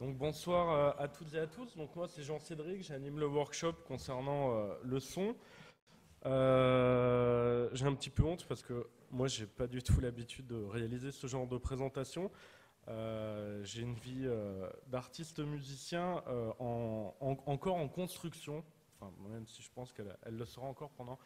Donc bonsoir à toutes et à tous. Donc moi c'est Jean-Cédric, j'anime le workshop concernant le son. J'ai un petit peu honte parce que moi j'ai pas du tout l'habitude de réaliser ce genre de présentation. J'ai une vie d'artiste musicien encore en construction. Enfin, même si je pense qu'elle le sera encore pendant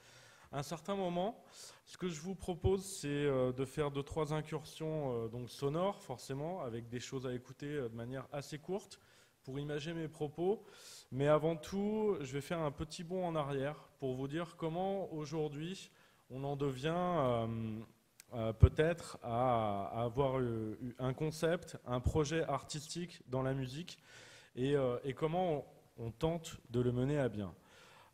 un certain moment. Ce que je vous propose, c'est de faire 2-3 incursions donc sonores, forcément, avec des choses à écouter de manière assez courte, pour imager mes propos. Mais avant tout, je vais faire un petit bond en arrière pour vous dire comment, aujourd'hui, on en devient peut-être à avoir un concept, un projet artistique dans la musique, et comment on tente de le mener à bien.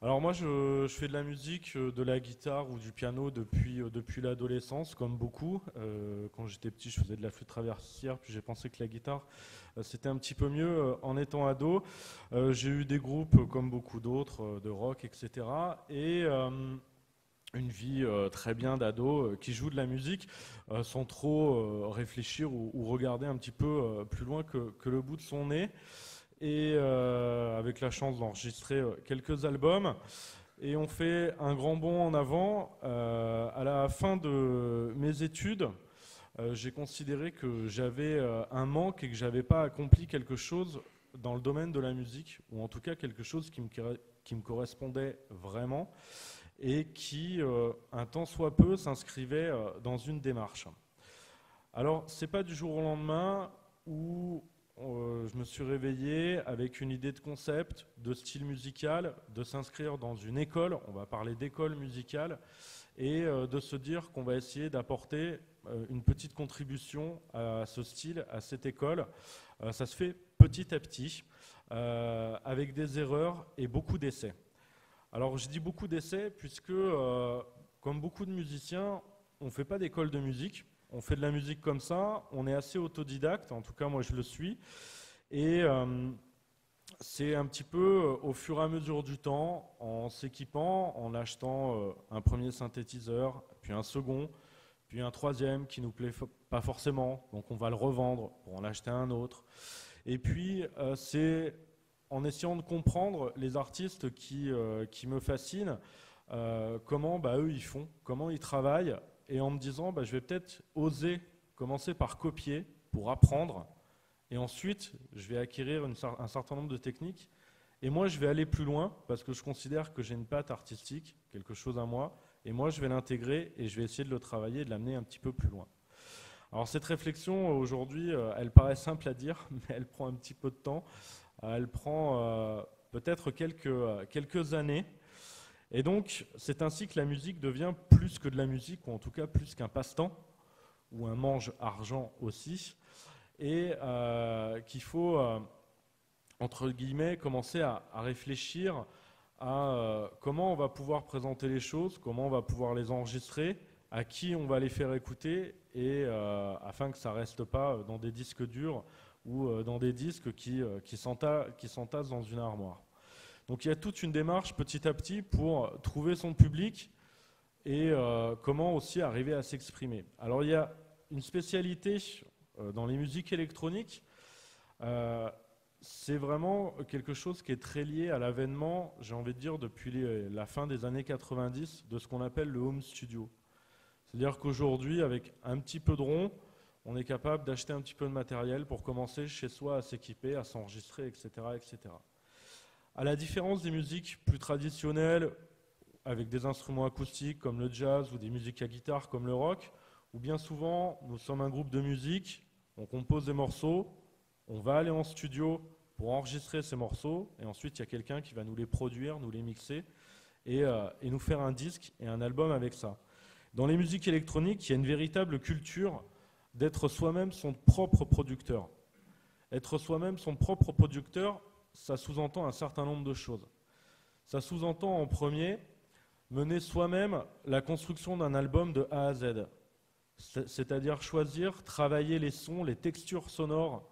Alors moi je fais de la musique, de la guitare ou du piano depuis l'adolescence, comme beaucoup. Quand j'étais petit je faisais de la flûte traversière, puis j'ai pensé que la guitare c'était un petit peu mieux en étant ado. J'ai eu des groupes comme beaucoup d'autres, de rock, etc. Et une vie très bien d'ado qui joue de la musique sans trop réfléchir ou regarder un petit peu plus loin que le bout de son nez, et avec la chance d'enregistrer quelques albums. Et on fait un grand bond en avant. À la fin de mes études, j'ai considéré que j'avais un manque et que j'avais pas accompli quelque chose dans le domaine de la musique, ou en tout cas quelque chose qui me correspondait vraiment et qui, un tant soit peu, s'inscrivait dans une démarche. Alors, c'est pas du jour au lendemain où je me suis réveillé avec une idée de concept, de style musical, de s'inscrire dans une école, on va parler d'école musicale, et de se dire qu'on va essayer d'apporter une petite contribution à ce style, à cette école. Ça se fait petit à petit, avec des erreurs et beaucoup d'essais. Alors je dis beaucoup d'essais puisque, comme beaucoup de musiciens, on ne fait pas d'école de musique. On fait de la musique comme ça, on est assez autodidacte, en tout cas moi je le suis, et c'est un petit peu au fur et à mesure du temps, en s'équipant, en achetant un premier synthétiseur, puis un second, puis un troisième qui ne nous plaît pas forcément, donc on va le revendre pour en acheter un autre. Et puis c'est en essayant de comprendre les artistes qui me fascinent, comment eux ils font, comment ils travaillent, et en me disant je vais peut-être oser commencer par copier pour apprendre, et ensuite je vais acquérir un certain nombre de techniques, et moi je vais aller plus loin parce que je considère que j'ai une patte artistique, quelque chose à moi, et moi je vais l'intégrer et je vais essayer de le travailler et de l'amener un petit peu plus loin. Alors cette réflexion aujourd'hui elle paraît simple à dire mais elle prend un petit peu de temps, elle prend peut-être quelques années. Et donc, c'est ainsi que la musique devient plus que de la musique, ou en tout cas plus qu'un passe-temps, ou un mange-argent aussi, et qu'il faut, entre guillemets, commencer à réfléchir à comment on va pouvoir présenter les choses, comment on va pouvoir les enregistrer, à qui on va les faire écouter, et afin que ça ne reste pas dans des disques durs ou dans des disques qui s'entassent dans une armoire. Donc il y a toute une démarche petit à petit pour trouver son public et comment aussi arriver à s'exprimer. Alors il y a une spécialité dans les musiques électroniques, c'est vraiment quelque chose qui est très lié à l'avènement, j'ai envie de dire, depuis la fin des années 90, de ce qu'on appelle le home studio. C'est-à-dire qu'aujourd'hui, avec un petit peu de rond, on est capable d'acheter un petit peu de matériel pour commencer chez soi à s'équiper, à s'enregistrer, etc., etc. À la différence des musiques plus traditionnelles, avec des instruments acoustiques comme le jazz ou des musiques à guitare comme le rock, où bien souvent nous sommes un groupe de musique, on compose des morceaux, on va aller en studio pour enregistrer ces morceaux, et ensuite il y a quelqu'un qui va nous les produire, nous les mixer, et nous faire un disque et un album avec ça. Dans les musiques électroniques, il y a une véritable culture d'être soi-même son propre producteur. Être soi-même son propre producteur, ça sous-entend un certain nombre de choses. Ça sous-entend en premier mener soi-même la construction d'un album de A à Z. C'est-à-dire choisir, travailler les sons, les textures sonores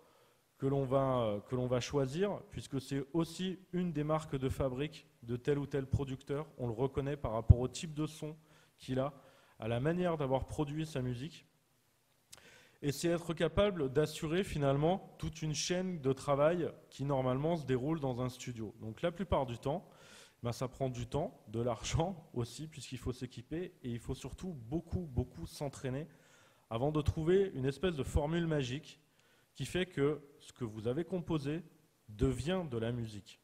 que l'on va choisir, puisque c'est aussi une des marques de fabrique de tel ou tel producteur. On le reconnaît par rapport au type de son qu'il a, à la manière d'avoir produit sa musique. Et c'est être capable d'assurer finalement toute une chaîne de travail qui normalement se déroule dans un studio. Donc la plupart du temps, ben, ça prend du temps, de l'argent aussi, puisqu'il faut s'équiper et il faut surtout beaucoup s'entraîner avant de trouver une espèce de formule magique qui fait que ce que vous avez composé devient de la musique,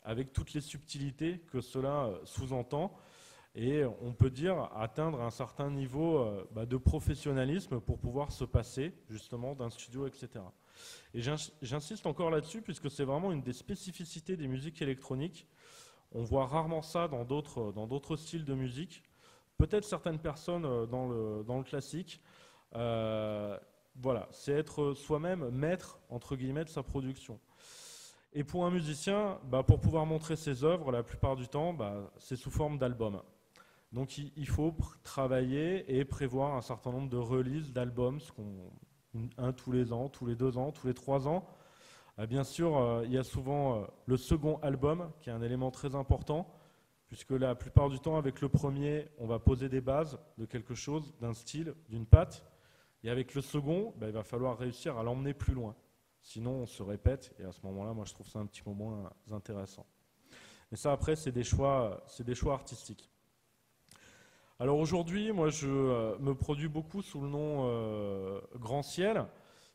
avec toutes les subtilités que cela sous-entend. Et on peut dire atteindre un certain niveau de professionnalisme pour pouvoir se passer justement d'un studio, etc. Et j'insiste encore là-dessus puisque c'est vraiment une des spécificités des musiques électroniques. On voit rarement ça dans d'autres styles de musique. Peut-être certaines personnes dans le classique. Voilà, c'est être soi-même maître, entre guillemets, de sa production. Et pour un musicien, pour pouvoir montrer ses œuvres, la plupart du temps, c'est sous forme d'album. Donc il faut travailler et prévoir un certain nombre de releases d'albums, un tous les ans, tous les 2 ans, tous les 3 ans. Bien sûr, il y a souvent le second album qui est un élément très important, puisque la plupart du temps, avec le premier, on va poser des bases de quelque chose, d'un style, d'une patte. Et avec le second, il va falloir réussir à l'emmener plus loin. Sinon, on se répète, et à ce moment-là, moi, je trouve ça un petit peu moins intéressant. Mais ça, après, c'est des choix artistiques. Alors aujourd'hui, moi, je me produis beaucoup sous le nom Grand Ciel.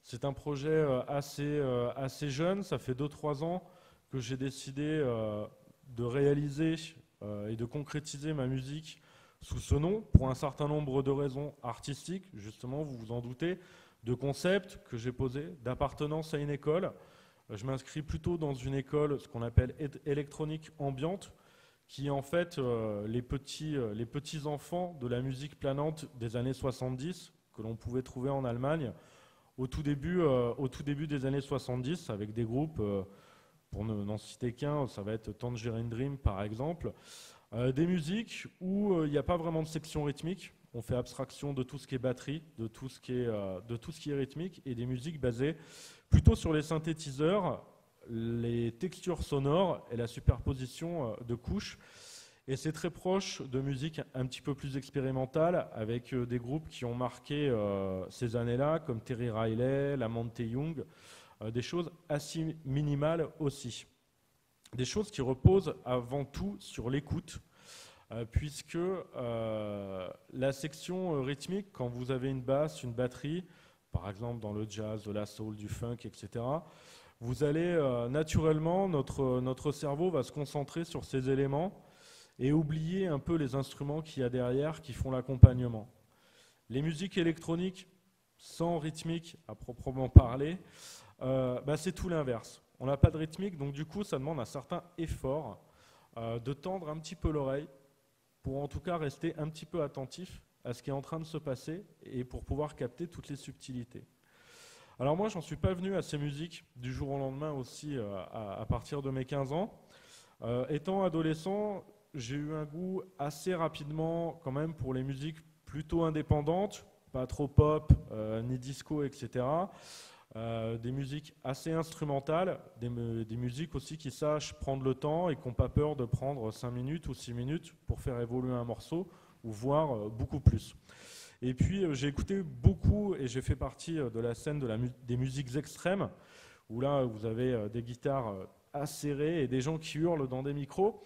C'est un projet assez jeune. Ça fait 2-3 ans que j'ai décidé de réaliser et de concrétiser ma musique sous ce nom, pour un certain nombre de raisons artistiques, justement, vous vous en doutez, de concepts que j'ai posés, d'appartenance à une école. Je m'inscris plutôt dans une école, ce qu'on appelle électronique ambiante, qui est en fait les petits enfants de la musique planante des années 70, que l'on pouvait trouver en Allemagne, au tout début des années 70, avec des groupes, pour n'en citer qu'un, ça va être Tangerine Dream par exemple, des musiques où il n'y a pas vraiment de section rythmique, on fait abstraction de tout ce qui est batterie, de tout ce qui est rythmique, et des musiques basées plutôt sur les synthétiseurs, les textures sonores et la superposition de couches. Et c'est très proche de musique un petit peu plus expérimentale, avec des groupes qui ont marqué ces années-là, comme Terry Riley, la Monte Young, des choses assez minimales aussi. Des choses qui reposent avant tout sur l'écoute, puisque la section rythmique, quand vous avez une basse, une batterie, par exemple dans le jazz, de la soul, du funk, etc., vous allez naturellement, notre cerveau va se concentrer sur ces éléments et oublier un peu les instruments qu'il y a derrière qui font l'accompagnement. Les musiques électroniques sans rythmique à proprement parler, c'est tout l'inverse. On n'a pas de rythmique, donc du coup ça demande un certain effort de tendre un petit peu l'oreille pour en tout cas rester un petit peu attentif à ce qui est en train de se passer et pour pouvoir capter toutes les subtilités. Alors moi, j'en suis pas venu à ces musiques du jour au lendemain aussi à partir de mes 15 ans. Étant adolescent, j'ai eu un goût assez rapidement quand même pour les musiques plutôt indépendantes, pas trop pop, ni disco, etc. Des musiques assez instrumentales, des musiques aussi qui sachent prendre le temps et qui n'ont pas peur de prendre 5 minutes ou 6 minutes pour faire évoluer un morceau, ou voire beaucoup plus. Et puis j'ai écouté beaucoup et j'ai fait partie de la scène des musiques extrêmes, où là vous avez des guitares acérées et des gens qui hurlent dans des micros.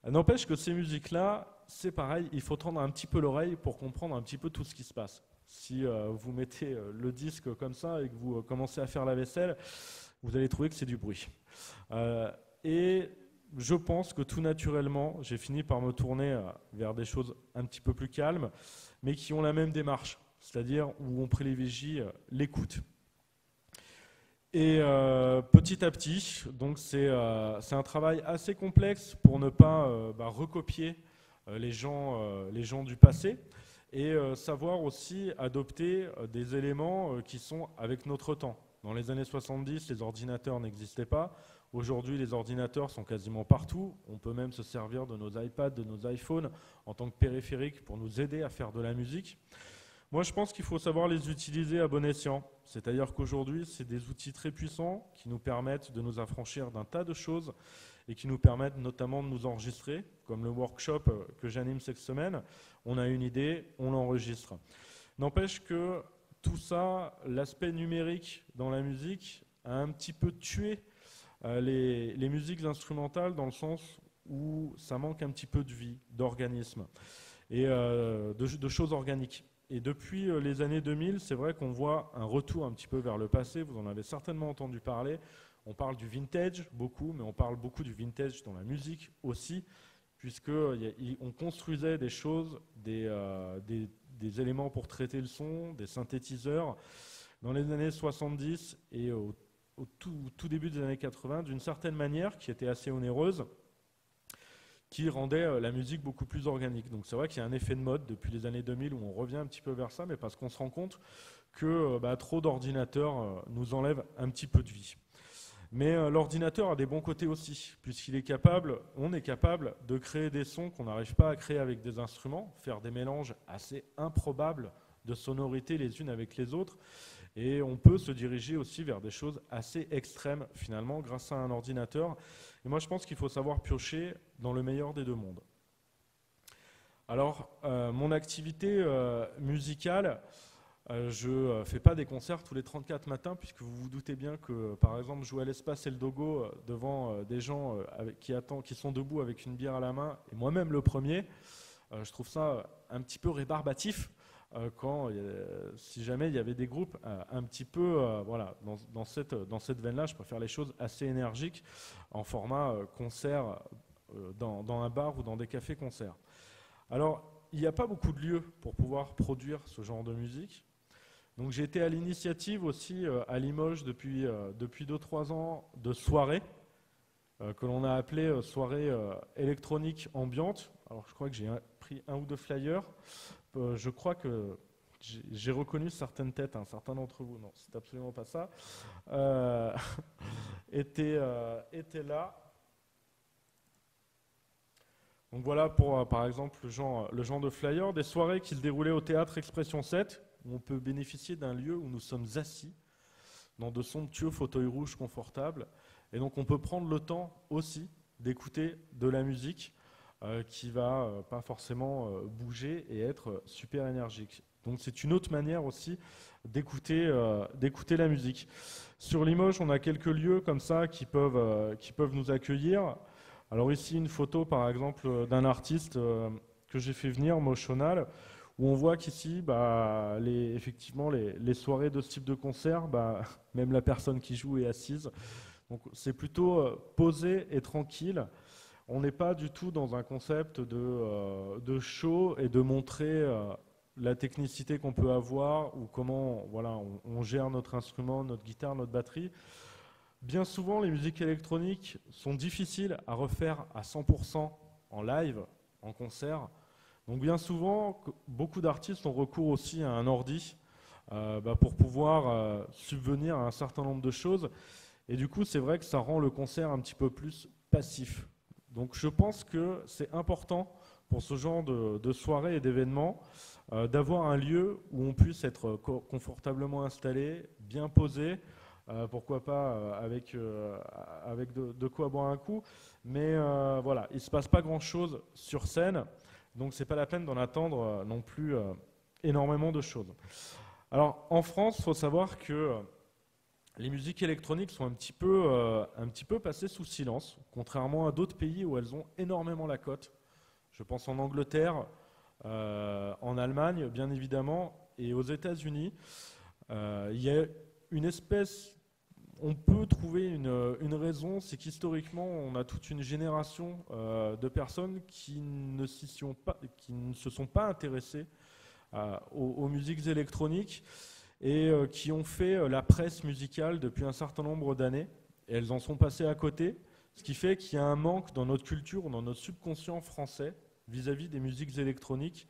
N'empêche que ces musiques-là, c'est pareil, il faut tendre un petit peu l'oreille pour comprendre un petit peu tout ce qui se passe. Si vous mettez le disque comme ça et que vous commencez à faire la vaisselle, vous allez trouver que c'est du bruit. Et je pense que tout naturellement, j'ai fini par me tourner vers des choses un petit peu plus calmes, mais qui ont la même démarche, c'est-à-dire où on privilégie l'écoute. Et petit à petit, donc c'est un travail assez complexe pour ne pas recopier les gens du passé, et savoir aussi adopter des éléments qui sont avec notre temps. Dans les années 70, les ordinateurs n'existaient pas. Aujourd'hui, les ordinateurs sont quasiment partout. On peut même se servir de nos iPads, de nos iPhones en tant que périphérique pour nous aider à faire de la musique. Moi, je pense qu'il faut savoir les utiliser à bon escient. C'est-à-dire qu'aujourd'hui, c'est des outils très puissants qui nous permettent de nous affranchir d'un tas de choses et qui nous permettent notamment de nous enregistrer, comme le workshop que j'anime cette semaine. On a une idée, on l'enregistre. N'empêche que tout ça, l'aspect numérique dans la musique a un petit peu tué les musiques instrumentales dans le sens où ça manque un petit peu de vie, d'organisme et de choses organiques. Et depuis les années 2000, c'est vrai qu'on voit un retour un petit peu vers le passé, vous en avez certainement entendu parler. On parle du vintage beaucoup, mais on parle beaucoup du vintage dans la musique aussi, puisqu'on construisait des choses, des éléments pour traiter le son, des synthétiseurs, dans les années 70 et au tout début des années 80, d'une certaine manière, qui était assez onéreuse, qui rendait la musique beaucoup plus organique. Donc c'est vrai qu'il y a un effet de mode depuis les années 2000 où on revient un petit peu vers ça, mais parce qu'on se rend compte que trop d'ordinateurs nous enlèvent un petit peu de vie. Mais l'ordinateur a des bons côtés aussi, puisqu'on est capable de créer des sons qu'on n'arrive pas à créer avec des instruments, faire des mélanges assez improbables de sonorités les unes avec les autres, et on peut se diriger aussi vers des choses assez extrêmes finalement grâce à un ordinateur. Et moi je pense qu'il faut savoir piocher dans le meilleur des deux mondes. Alors mon activité musicale, je ne fais pas des concerts tous les 34 matins, puisque vous vous doutez bien que, par exemple, jouer à l'Espace et le Dogo devant des gens qui sont debout avec une bière à la main, et moi-même le premier, je trouve ça un petit peu rébarbatif si jamais il y avait des groupes un petit peu dans cette veine-là. Je préfère les choses assez énergiques en format concert dans un bar ou dans des cafés-concerts. Alors, il n'y a pas beaucoup de lieux pour pouvoir produire ce genre de musique. Donc j'ai été à l'initiative aussi à Limoges depuis 2-3 ans de soirées que l'on a appelées soirées électroniques ambiantes. Alors je crois que j'ai pris un ou deux flyers. Je crois que j'ai reconnu certaines têtes, certains d'entre vous, non, c'est absolument pas ça, étaient là. Donc voilà pour par exemple le genre de flyer, des soirées qui se déroulaient au théâtre Expression 7, où on peut bénéficier d'un lieu où nous sommes assis dans de somptueux fauteuils rouges confortables. Et donc on peut prendre le temps aussi d'écouter de la musique qui va pas forcément bouger et être super énergique. Donc c'est une autre manière aussi d'écouter la musique. Sur Limoges, on a quelques lieux comme ça qui peuvent nous accueillir. Alors ici, une photo par exemple d'un artiste que j'ai fait venir, Motional, où on voit qu'ici, effectivement, les soirées de ce type de concert, même la personne qui joue est assise. Donc c'est plutôt posé et tranquille. On n'est pas du tout dans un concept de show et de montrer la technicité qu'on peut avoir ou comment on gère notre instrument, notre guitare, notre batterie. Bien souvent, les musiques électroniques sont difficiles à refaire à 100% en live, en concert. Donc bien souvent, beaucoup d'artistes ont recours aussi à un ordi pour pouvoir subvenir à un certain nombre de choses. Et du coup, c'est vrai que ça rend le concert un petit peu plus passif. Donc je pense que c'est important pour ce genre de soirée et d'événements d'avoir un lieu où on puisse être confortablement installé, bien posé, pourquoi pas avec de quoi boire un coup. Mais voilà, il ne se passe pas grand-chose sur scène, donc ce n'est pas la peine d'en attendre non plus énormément de choses. Alors en France, il faut savoir que les musiques électroniques sont un petit peu passées sous silence, contrairement à d'autres pays où elles ont énormément la cote. Je pense en Angleterre, en Allemagne, bien évidemment, et aux États-Unis. Il y a une espèce, on peut trouver une raison, c'est qu'historiquement, on a toute une génération de personnes qui ne se sont pas intéressées aux musiques électroniques, et qui ont fait la presse musicale depuis un certain nombre d'années, et elles en sont passées à côté, ce qui fait qu'il y a un manque dans notre culture, dans notre subconscient français, vis-à-vis des musiques électroniques,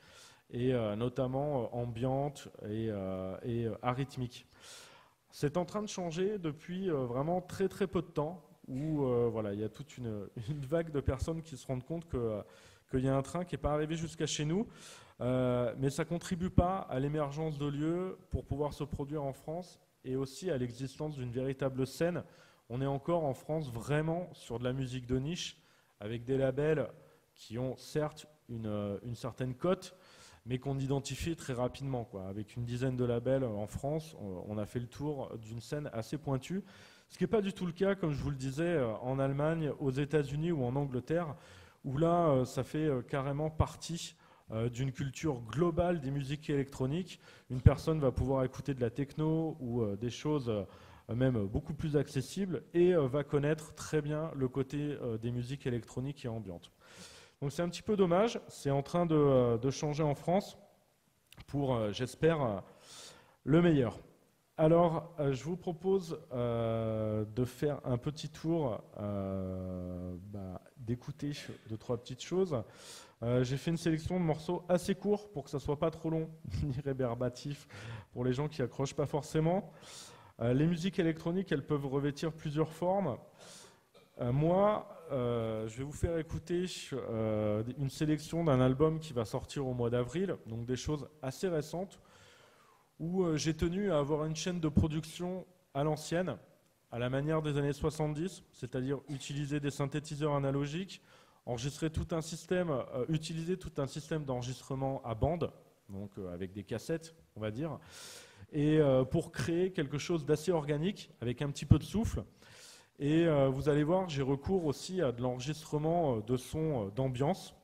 et notamment ambiantes et arythmiques. C'est en train de changer depuis vraiment très très peu de temps, où il y a toute une vague de personnes qui se rendent compte qu'il y a un train qui n'est pas arrivé jusqu'à chez nous, mais ça ne contribue pas à l'émergence de lieux pour pouvoir se produire en France et aussi à l'existence d'une véritable scène. On est encore en France vraiment sur de la musique de niche, avec des labels qui ont certes une certaine cote, mais qu'on identifiait très rapidement, quoi. Avec une dizaine de labels en France, on a fait le tour d'une scène assez pointue. Ce qui n'est pas du tout le cas, comme je vous le disais, en Allemagne, aux États-Unis ou en Angleterre, où là, ça fait carrément partie d'une culture globale des musiques électroniques. Une personne va pouvoir écouter de la techno ou des choses même beaucoup plus accessibles et va connaître très bien le côté des musiques électroniques et ambiantes. Donc c'est un petit peu dommage, c'est en train de changer en France pour, j'espère, le meilleur. Alors, je vous propose de faire un petit tour, d'écouter 2-3 petites choses. J'ai fait une sélection de morceaux assez courts pour que ça ne soit pas trop long ni rébarbatif pour les gens qui accrochent pas forcément. Les musiques électroniques, elles peuvent revêtir plusieurs formes. Moi, je vais vous faire écouter une sélection d'un album qui va sortir au mois d'avril, donc des choses assez récentes, où j'ai tenu à avoir une chaîne de production à l'ancienne, à la manière des années 70, c'est-à-dire utiliser des synthétiseurs analogiques, enregistrer tout un système, utiliser tout un système d'enregistrement à bande, donc avec des cassettes, on va dire, et pour créer quelque chose d'assez organique, avec un petit peu de souffle. Et vous allez voir, j'ai recours aussi à de l'enregistrement de sons d'ambiance,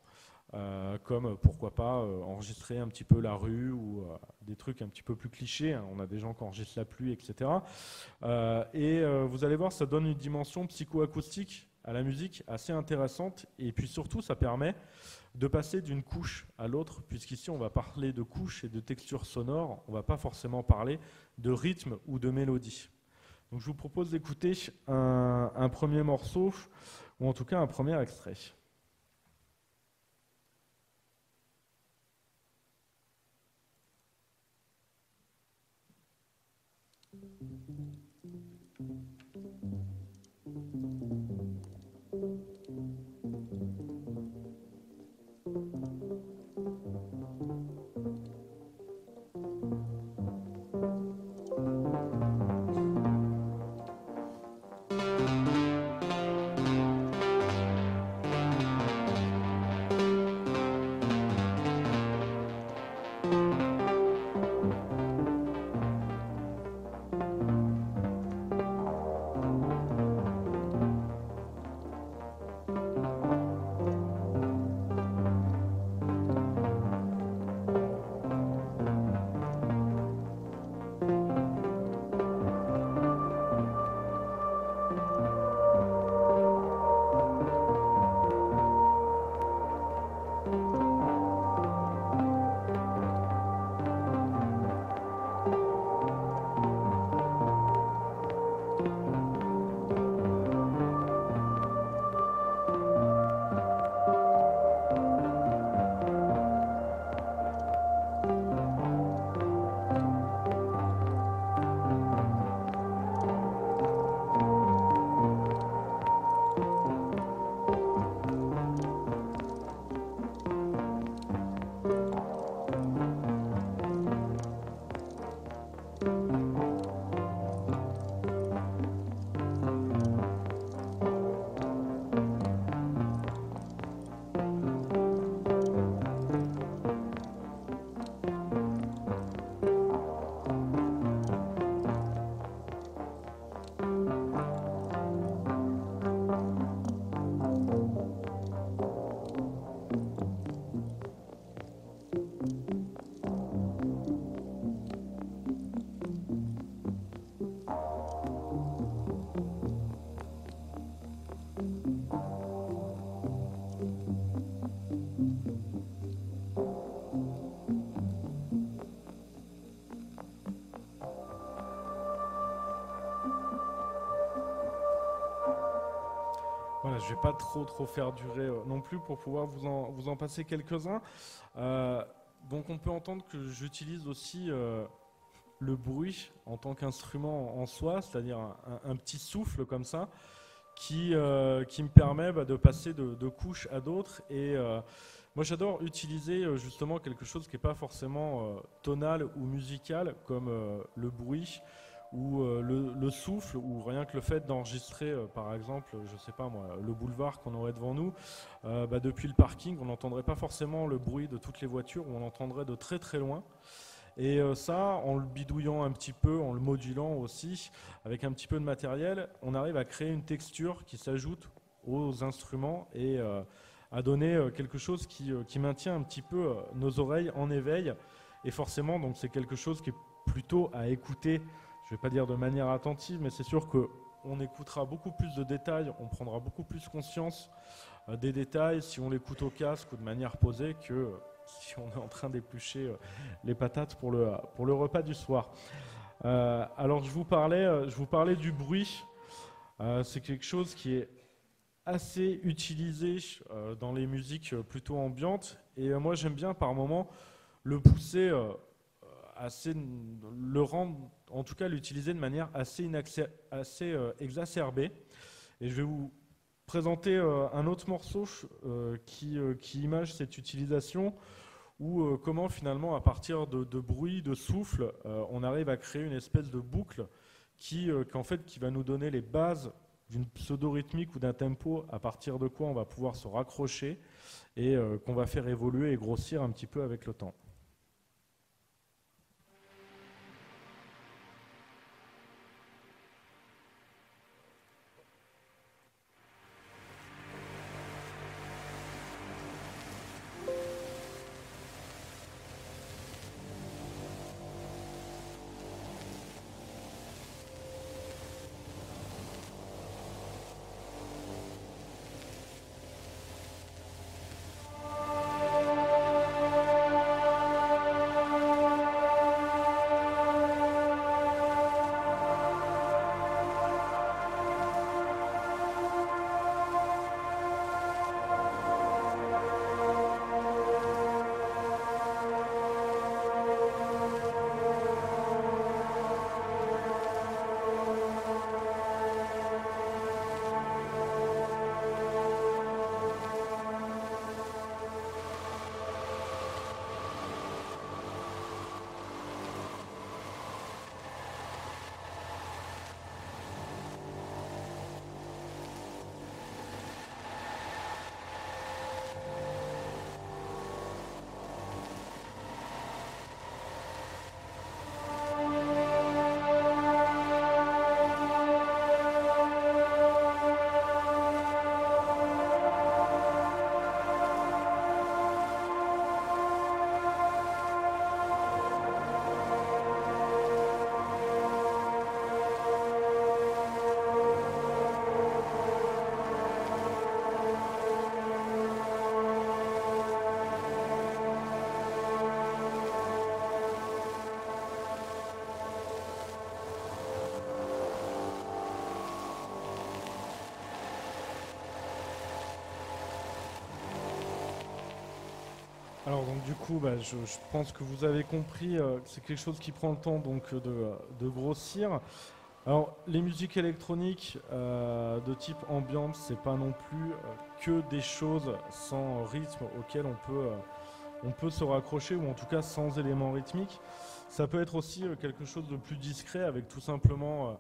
comme pourquoi pas enregistrer un petit peu la rue ou des trucs un petit peu plus clichés, hein. On a des gens qui enregistrent la pluie, etc. Vous allez voir, ça donne une dimension psychoacoustique à la musique assez intéressante, et puis surtout ça permet de passer d'une couche à l'autre, puisqu'ici on va parler de couches et de textures sonores, on ne va pas forcément parler de rythme ou de mélodie. Donc je vous propose d'écouter un premier morceau, ou en tout cas un premier extrait. Voilà, je ne vais pas trop faire durer non plus pour pouvoir vous en passer quelques-uns. Donc on peut entendre que j'utilise aussi le bruit en tant qu'instrument en soi, c'est-à-dire un petit souffle comme ça, qui me permet de passer de couches à d'autres. Et moi j'adore utiliser justement quelque chose qui n'est pas forcément tonal ou musical, comme le bruit où le souffle, ou rien que le fait d'enregistrer, par exemple, je sais pas moi, le boulevard qu'on aurait devant nous, depuis le parking, on n'entendrait pas forcément le bruit de toutes les voitures, on l'entendrait de très très loin. Et ça, en le bidouillant un petit peu, en le modulant aussi, avec un petit peu de matériel, on arrive à créer une texture qui s'ajoute aux instruments et à donner quelque chose qui maintient un petit peu nos oreilles en éveil. Et forcément, donc c'est quelque chose qui est plutôt à écouter, je ne vais pas dire de manière attentive, mais c'est sûr qu'on écoutera beaucoup plus de détails, on prendra beaucoup plus conscience des détails si on l'écoute au casque ou de manière posée que si on est en train d'éplucher les patates pour le repas du soir. Alors je vous parlais du bruit. C'est quelque chose qui est assez utilisé dans les musiques plutôt ambiantes. Et moi j'aime bien par moment le pousser le rendre, en tout cas l'utiliser de manière assez exacerbée. Et je vais vous présenter un autre morceau qui image cette utilisation, ou comment finalement à partir de bruit, de souffle, on arrive à créer une espèce de boucle qui va nous donner les bases d'une pseudo-rythmique ou d'un tempo à partir de quoi on va pouvoir se raccrocher et qu'on va faire évoluer et grossir un petit peu avec le temps. Alors donc du coup, je pense que vous avez compris que c'est quelque chose qui prend le temps donc de grossir. Alors les musiques électroniques de type ambiante, c'est pas non plus que des choses sans rythme auxquelles on peut se raccrocher, ou en tout cas sans éléments rythmiques. Ça peut être aussi quelque chose de plus discret avec tout simplement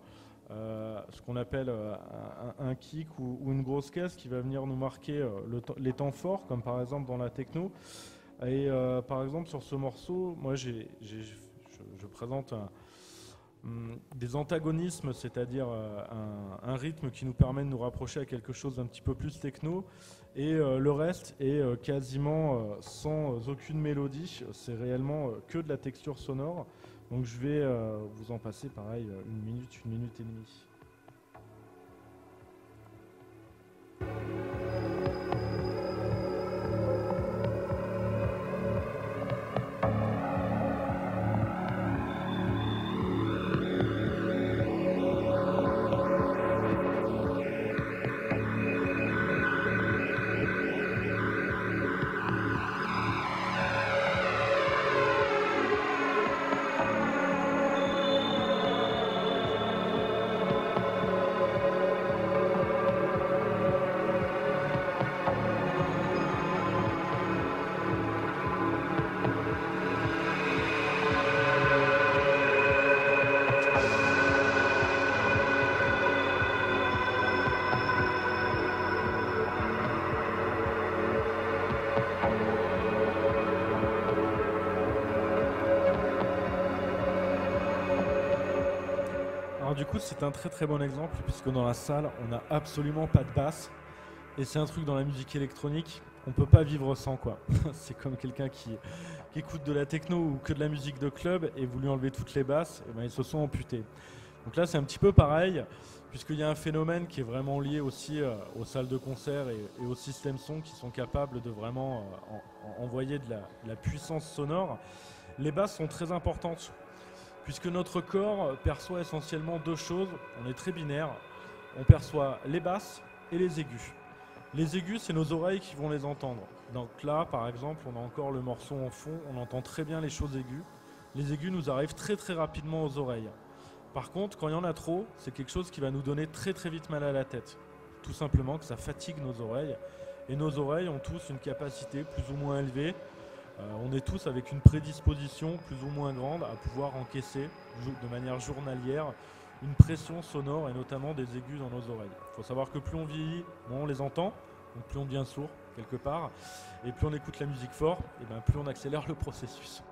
ce qu'on appelle un kick ou une grosse caisse qui va venir nous marquer les temps forts, comme par exemple dans la techno. Et par exemple sur ce morceau, moi je présente des antagonismes, c'est-à-dire un rythme qui nous permet de nous rapprocher à quelque chose d'un petit peu plus techno, et le reste est quasiment sans aucune mélodie, c'est réellement que de la texture sonore. Donc je vais vous en passer pareil une minute et demie. Alors du coup, c'est un très très bon exemple puisque dans la salle, on n'a absolument pas de basse. Et c'est un truc dans la musique électronique, on peut pas vivre sans quoi. C'est comme quelqu'un qui écoute de la techno ou que de la musique de club et vous lui enlevez toutes les basses, et ben ils se sont amputés. Donc là, c'est un petit peu pareil, puisqu'il y a un phénomène qui est vraiment lié aussi aux salles de concert et aux systèmes son qui sont capables de vraiment envoyer de la puissance sonore. Les basses sont très importantes, puisque notre corps perçoit essentiellement deux choses. On est très binaire. On perçoit les basses et les aigus. Les aigus, c'est nos oreilles qui vont les entendre. Donc là, par exemple, on a encore le morceau en fond, on entend très bien les choses aiguës. Les aigus nous arrivent très très rapidement aux oreilles. Par contre, quand il y en a trop, c'est quelque chose qui va nous donner très très vite mal à la tête. Tout simplement que ça fatigue nos oreilles. Et nos oreilles ont tous une capacité plus ou moins élevée. On est tous avec une prédisposition plus ou moins grande à pouvoir encaisser de manière journalière une pression sonore et notamment des aigus dans nos oreilles. Il faut savoir que plus on vieillit, moins on les entend, donc plus on devient sourd quelque part, et plus on écoute la musique fort, et ben plus on accélère le processus.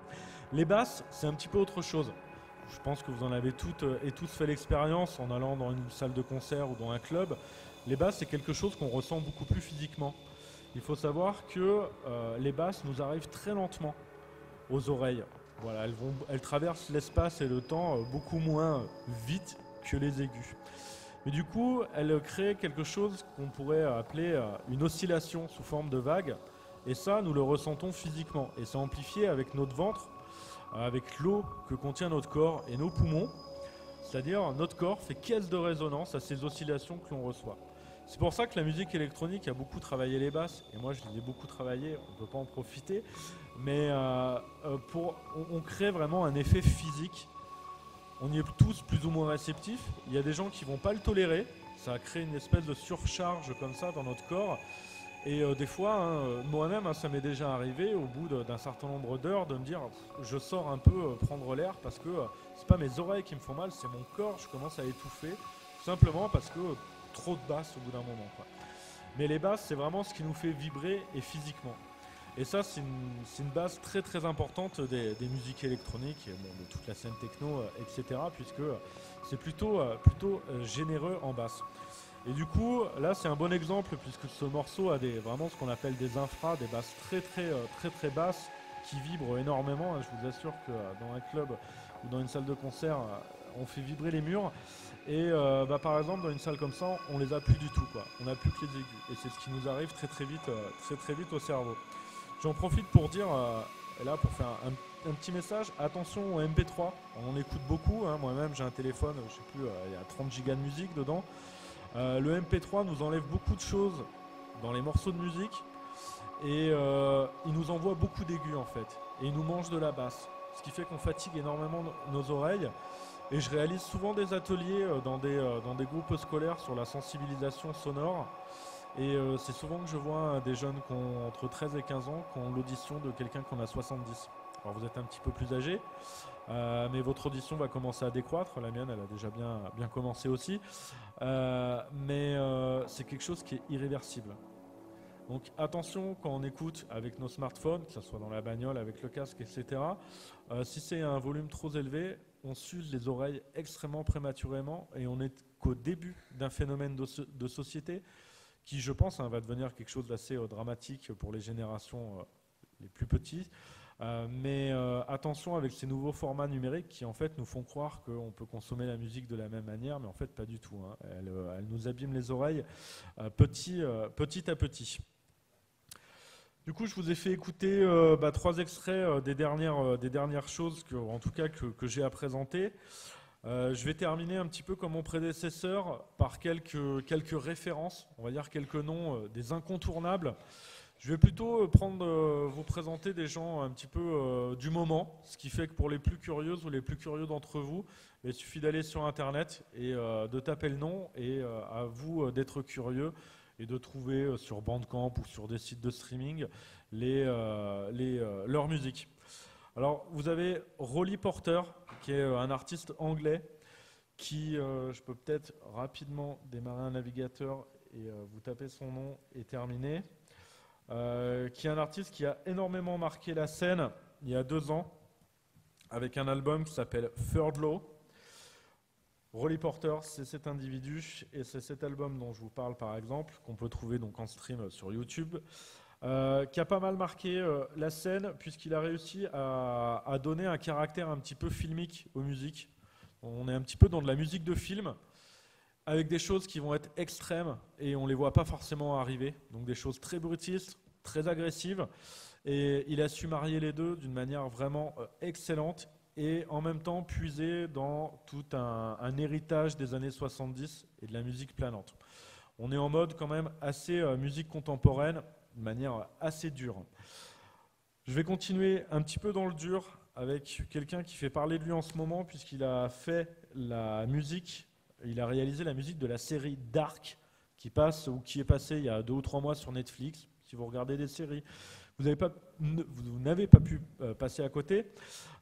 Les basses, c'est un petit peu autre chose. Je pense que vous en avez toutes et tous fait l'expérience en allant dans une salle de concert ou dans un club. Les basses, c'est quelque chose qu'on ressent beaucoup plus physiquement. Il faut savoir que les basses nous arrivent très lentement aux oreilles. Voilà, elles traversent l'espace et le temps beaucoup moins vite que les aigus. Mais du coup, elles créent quelque chose qu'on pourrait appeler une oscillation sous forme de vague. Et ça, nous le ressentons physiquement. Et c'est amplifié avec notre ventre, avec l'eau que contient notre corps et nos poumons. C'est-à-dire, notre corps fait caisse de résonance à ces oscillations que l'on reçoit. C'est pour ça que la musique électronique a beaucoup travaillé les basses. Et moi, je les ai beaucoup travaillées, on ne peut pas en profiter. Mais on crée vraiment un effet physique. On y est tous plus ou moins réceptifs. Il y a des gens qui ne vont pas le tolérer. Ça crée une espèce de surcharge comme ça dans notre corps. Et des fois, moi-même, ça m'est déjà arrivé au bout d'un certain nombre d'heures de me dire je sors un peu prendre l'air parce que c'est pas mes oreilles qui me font mal, c'est mon corps, je commence à étouffer. Tout simplement parce que trop de basses au bout d'un moment, quoi. Mais les basses, c'est vraiment ce qui nous fait vibrer et physiquement. Et ça, c'est une base très très importante des musiques électroniques, et bon, de toute la scène techno, etc. Puisque c'est plutôt généreux en basse. Et du coup, là, c'est un bon exemple puisque ce morceau a vraiment ce qu'on appelle des infras, des basses très basses qui vibrent énormément. Je vous assure que dans un club ou dans une salle de concert, on fait vibrer les murs. Et par exemple, dans une salle comme ça, on les a plus du tout, quoi. On n'a plus que les aigus. Et c'est ce qui nous arrive très vite au cerveau. J'en profite pour dire, là, pour faire un petit message, attention au MP3. On en écoute beaucoup. Moi-même, j'ai un téléphone, je sais plus, il y a 30 gigas de musique dedans. Le MP3 nous enlève beaucoup de choses dans les morceaux de musique et il nous envoie beaucoup d'aigus en fait et il nous mange de la basse, ce qui fait qu'on fatigue énormément nos oreilles. Et je réalise souvent des ateliers dans des groupes scolaires sur la sensibilisation sonore et c'est souvent que je vois des jeunes qui ont entre 13 et 15 ans qui ont l'audition de quelqu'un qui en a 70. Alors vous êtes un petit peu plus âgé, mais votre audition va commencer à décroître. La mienne, elle a déjà bien commencé aussi. Mais c'est quelque chose qui est irréversible. Donc attention quand on écoute avec nos smartphones, que ce soit dans la bagnole, avec le casque, etc. Si c'est un volume trop élevé, on s'use les oreilles extrêmement prématurément et on n'est qu'au début d'un phénomène de société qui, je pense, va devenir quelque chose d'assez dramatique pour les générations les plus petites. Mais attention avec ces nouveaux formats numériques qui en fait nous font croire qu'on peut consommer la musique de la même manière, mais en fait pas du tout. Elle nous abîme les oreilles petit à petit. Du coup, je vous ai fait écouter 3 extraits des dernières choses en tout cas que j'ai à présenter. Je vais terminer un petit peu comme mon prédécesseur par quelques références, on va dire quelques noms des incontournables. Je vais plutôt vous présenter des gens un petit peu du moment, ce qui fait que pour les plus curieuses ou les plus curieux d'entre vous, il suffit d'aller sur Internet et de taper le nom et à vous d'être curieux et de trouver sur Bandcamp ou sur des sites de streaming leur musique. Alors vous avez Rolly Porter, qui est un artiste anglais qui, je peux peut-être rapidement démarrer un navigateur et vous tapez son nom et terminer. Qui est un artiste qui a énormément marqué la scène il y a 2 ans avec un album qui s'appelle Third Law. Rolly Porter, c'est cet individu et c'est cet album dont je vous parle par exemple, qu'on peut trouver donc en stream sur YouTube, qui a pas mal marqué la scène puisqu'il a réussi à donner un caractère un petit peu filmique aux musiques. On est un petit peu dans de la musique de film avec des choses qui vont être extrêmes et on ne les voit pas forcément arriver. Donc des choses très brutistes, très agressives. Et il a su marier les deux d'une manière vraiment excellente et en même temps puiser dans tout un héritage des années 70 et de la musique planante. On est en mode quand même assez musique contemporaine, de manière assez dure. Je vais continuer un petit peu dans le dur avec quelqu'un qui fait parler de lui en ce moment puisqu'il a fait la musique, il a réalisé la musique de la série Dark qui passe ou qui est passée il y a 2 ou 3 mois sur Netflix. Si vous regardez des séries, vous n'avez pas pu passer à côté.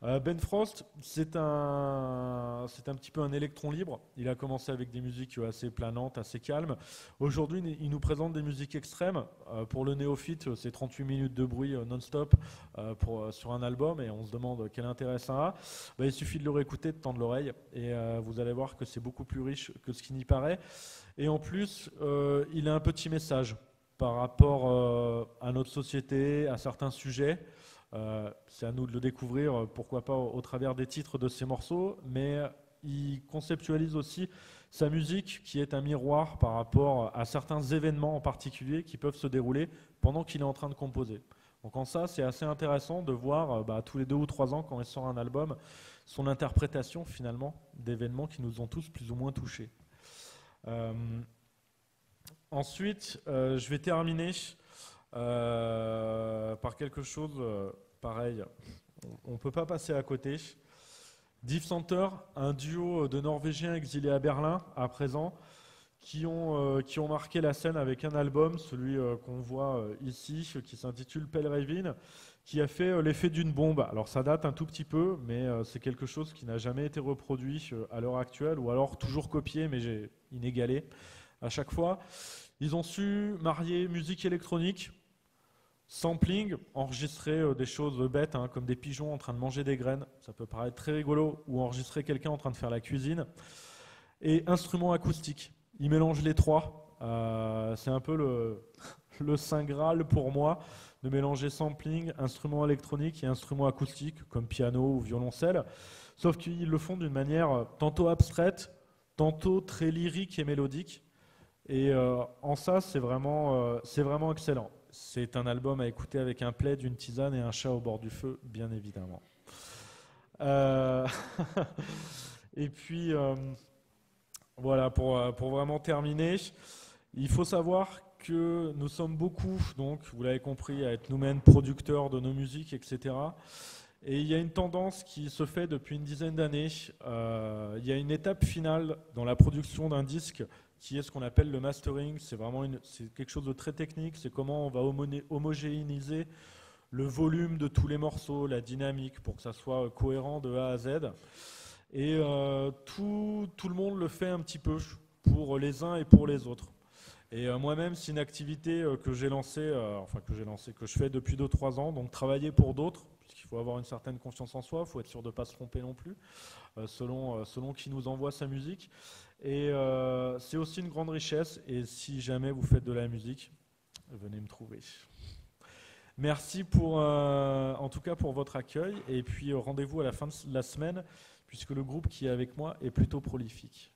Ben Frost, c'est un petit peu un électron libre. Il a commencé avec des musiques assez planantes, assez calmes. Aujourd'hui, il nous présente des musiques extrêmes. Pour le néophyte, c'est 38 minutes de bruit non-stop sur un album et on se demande quel intérêt ça a. Il suffit de le réécouter, de tendre l'oreille et vous allez voir que c'est beaucoup plus riche que ce qui n'y paraît. Et en plus, il a un petit message par rapport à notre société, à certains sujets. C'est à nous de le découvrir, pourquoi pas au travers des titres de ces morceaux, mais il conceptualise aussi sa musique qui est un miroir par rapport à certains événements en particulier qui peuvent se dérouler pendant qu'il est en train de composer. Donc en ça, c'est assez intéressant de voir tous les 2 ou 3 ans, quand il sort un album, son interprétation finalement d'événements qui nous ont tous plus ou moins touchés. Ensuite, je vais terminer par quelque chose pareil. On ne peut pas passer à côté. Div Center, un duo de Norvégiens exilés à Berlin à présent, qui ont marqué la scène avec un album, celui qu'on voit ici, qui s'intitule Pale Raven, qui a fait l'effet d'une bombe. Alors ça date un tout petit peu, mais c'est quelque chose qui n'a jamais été reproduit à l'heure actuelle, ou alors toujours copié, mais inégalé à chaque fois. Ils ont su marier musique électronique, sampling, enregistrer des choses bêtes, comme des pigeons en train de manger des graines, ça peut paraître très rigolo, ou enregistrer quelqu'un en train de faire la cuisine, et instruments acoustiques. Ils mélangent les trois. C'est un peu le saint Graal pour moi, de mélanger sampling, instruments électroniques et instruments acoustiques, comme piano ou violoncelle, sauf qu'ils le font d'une manière tantôt abstraite, tantôt très lyrique et mélodique. Et en ça, c'est vraiment excellent. C'est un album à écouter avec un plaid, une tisane et un chat au bord du feu, bien évidemment. Et puis, voilà, pour vraiment terminer, il faut savoir que nous sommes beaucoup, donc vous l'avez compris, à être nous-mêmes producteurs de nos musiques, etc. Et il y a une tendance qui se fait depuis une dizaine d'années. Il y a une étape finale dans la production d'un disque qui est ce qu'on appelle le mastering. C'est quelque chose de très technique. C'est comment on va homogénéiser le volume de tous les morceaux, la dynamique, pour que ça soit cohérent de A à Z. Et tout le monde le fait un petit peu pour les uns et pour les autres. Et moi-même, c'est une activité que j'ai lancée, que je fais depuis 2-3 ans, donc travailler pour d'autres, puisqu'il faut avoir une certaine confiance en soi, il faut être sûr de ne pas se tromper non plus, selon qui nous envoie sa musique. Et c'est aussi une grande richesse, et si jamais vous faites de la musique, venez me trouver. Merci en tout cas pour votre accueil, et puis rendez-vous à la fin de la semaine, puisque le groupe qui est avec moi est plutôt prolifique.